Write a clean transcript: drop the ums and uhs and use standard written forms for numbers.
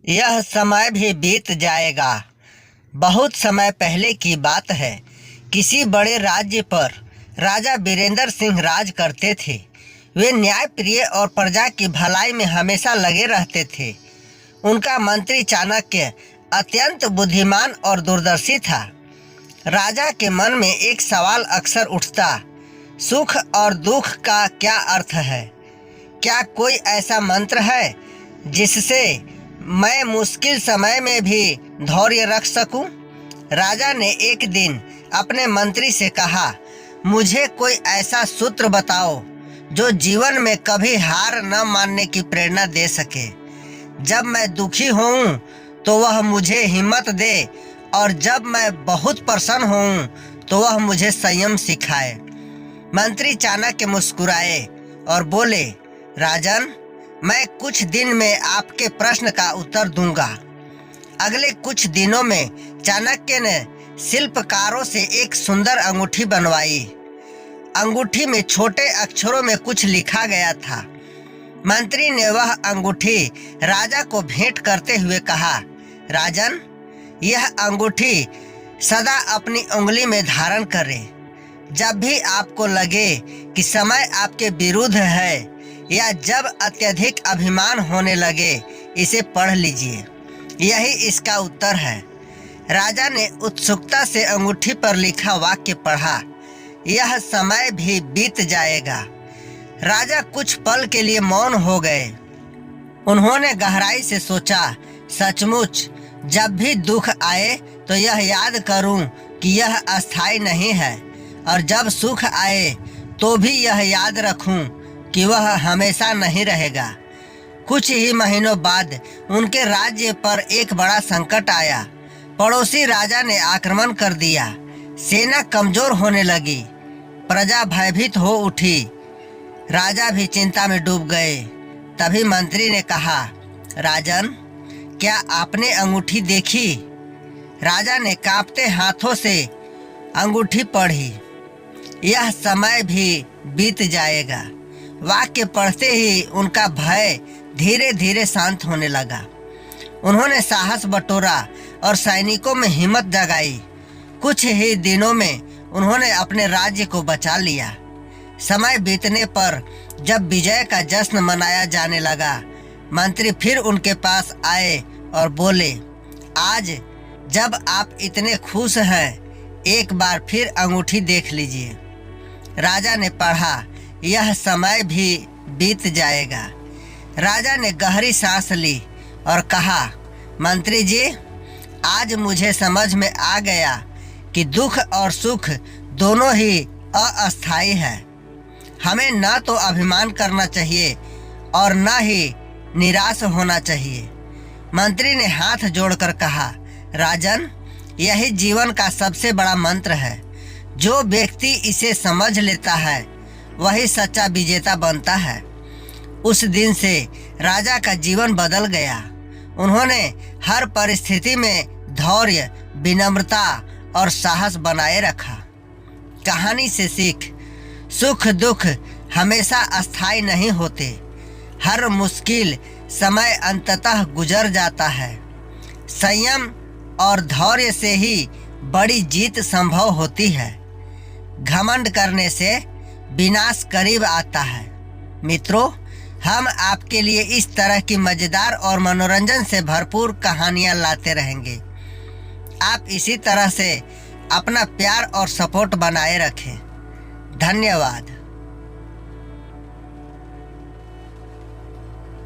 यह समय भी बीत जाएगा। बहुत समय पहले की बात है। किसी बड़े राज्य पर राजा वीरेंद्र सिंह राज करते थे। वे न्यायप्रिय और प्रजा की भलाई में हमेशा लगे रहते थे। उनका मंत्री चाणक्य अत्यंत बुद्धिमान और दूरदर्शी था। राजा के मन में एक सवाल अक्सर उठता, सुख और दुख का क्या अर्थ है? क्या कोई ऐसा मंत्र है जिससे मैं मुश्किल समय में भी धैर्य रख सकूं? राजा ने एक दिन अपने मंत्री से कहा, मुझे कोई ऐसा सूत्र बताओ जो जीवन में कभी हार न मानने की प्रेरणा दे सके। जब मैं दुखी होऊं तो वह मुझे हिम्मत दे और जब मैं बहुत प्रसन्न होऊं तो वह मुझे संयम सिखाए। मंत्री चाणक्य मुस्कुराए और बोले, राजन, मैं कुछ दिन में आपके प्रश्न का उत्तर दूंगा। अगले कुछ दिनों में चाणक्य ने शिल्पकारों से एक सुंदर अंगूठी बनवाई। अंगूठी में छोटे अक्षरों में कुछ लिखा गया था। मंत्री ने वह अंगूठी राजा को भेंट करते हुए कहा, राजन, यह अंगूठी सदा अपनी उंगली में धारण करें। जब भी आपको लगे कि समय आपके विरुद्ध है या जब अत्यधिक अभिमान होने लगे, इसे पढ़ लीजिए। यही इसका उत्तर है। राजा ने उत्सुकता से अंगूठी पर लिखा वाक्य पढ़ा, यह समय भी बीत जाएगा। राजा कुछ पल के लिए मौन हो गए। उन्होंने गहराई से सोचा, सचमुच जब भी दुख आए तो यह याद करूं कि यह अस्थायी नहीं है, और जब सुख आए तो भी यह याद रखूं कि वह हमेशा नहीं रहेगा। कुछ ही महीनों बाद उनके राज्य पर एक बड़ा संकट आया। पड़ोसी राजा ने आक्रमण कर दिया। सेना कमजोर होने लगी। प्रजा भयभीत हो उठी। राजा भी चिंता में डूब गए। तभी मंत्री ने कहा, राजन, क्या आपने अंगूठी देखी? राजा ने कांपते हाथों से अंगूठी पढ़ी। यह समय भी बीत जाएगा। वाक्य पढ़ते ही उनका भय धीरे धीरे शांत होने लगा। उन्होंने साहस बटोरा और सैनिकों में हिम्मत जगाई। कुछ ही दिनों में उन्होंने अपने राज्य को बचा लिया। समय बीतने पर जब विजय का जश्न मनाया जाने लगा, मंत्री फिर उनके पास आए और बोले, आज जब आप इतने खुश हैं, एक बार फिर अंगूठी देख लीजिए। राजा ने पढ़ा, यह समय भी बीत जाएगा। राजा ने गहरी सांस ली और कहा, मंत्री जी, आज मुझे समझ में आ गया कि दुख और सुख दोनों ही अस्थायी है। हमें न तो अभिमान करना चाहिए और न ही निराश होना चाहिए। मंत्री ने हाथ जोड़कर कहा, राजन, यही जीवन का सबसे बड़ा मंत्र है। जो व्यक्ति इसे समझ लेता है वही सच्चा विजेता बनता है। उस दिन से राजा का जीवन बदल गया। उन्होंने हर परिस्थिति में धैर्य, विनम्रता और साहस बनाए रखा। कहानी से सीख, सुख दुख हमेशा अस्थायी नहीं होते। हर मुश्किल समय अंततः गुजर जाता है। संयम और धैर्य से ही बड़ी जीत संभव होती है। घमंड करने से विनाश करीब आता है। मित्रों, हम आपके लिए इस तरह की मजेदार और मनोरंजन से भरपूर कहानियां लाते रहेंगे। आप इसी तरह से अपना प्यार और सपोर्ट बनाए रखें। धन्यवाद।